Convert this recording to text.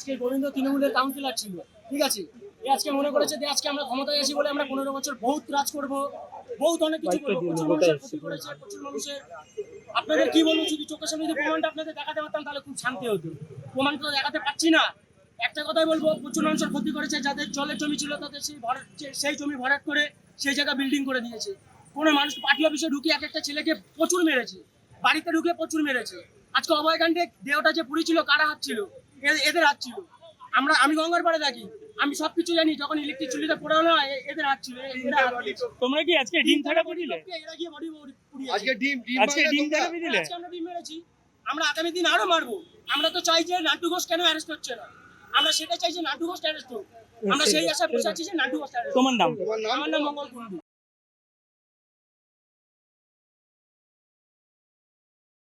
আজকে গোবিন্দ তৃণমূলের কাউন্সিলর ছিল, ঠিক আছে। এ আজকে মনে করেছে যে আজকে আমরা ক্ষমতায় আছি বলে আমরা 15 বছর বহুত রাজ করব, বহুত অনেক কিছু করবো, প্রচুর মানুষের ক্ষতি করেছে, প্রচুর মানুষের। আপনাদের কি বলবো, যদি চোখের সামনে যদি প্রমাণটা আপনাদের দেখাতে পারতাম তাহলে খুব শান্তি হতো। প্রমাণ তো দেখাতে পাচ্ছি না। একটা কথাই বলবো, প্রচুর মানুষের ক্ষতি করেছে, যাদের জলের জমি ছিল তাদের সেই জমি ভরাট করে সেই জায়গা বিল্ডিং করে দিয়েছে। কোনো মানুষ পার্টি অফিসে ঢুকে এক একটা ছেলেকে প্রচুর মেরেছে, বাড়িতে ঢুকে প্রচুর মেরেছে। আজকে অভয়কাণ্ডে দেহটা যে পুড়ি ছিল, কারা হাত ছিল? এদের হাত ছিল। আমি গঙ্গার পাড়ে থাকি, আমি সবকিছু জানি। যখন ইলেকট্রিক চুলিতে পড়ে হলো, এদের হাত ছিল। তোমরা কি আজকে ডিম থেরাপি দিলে? এরা গিয়ে বডি পুড়িয়েছে। আজকে ডিম থেরাপি দিলে? আজকে আমরা ডিম মেরেছি, আমরা আগামী দিন আরো মারবো। আমরা তো চাই যে নান্টু ঘোষ কেন অ্যারেস্ট হচ্ছে না, আমরা সেটা চাই যে নান্টু ঘোষ অ্যারেস্ট হোক। আমরা সেই আশা বসে আছি যে নান্টু ঘোষ অ্যারেস্ট। তোমার নাম? আমার নাম মঙ্গল কুন্ডু।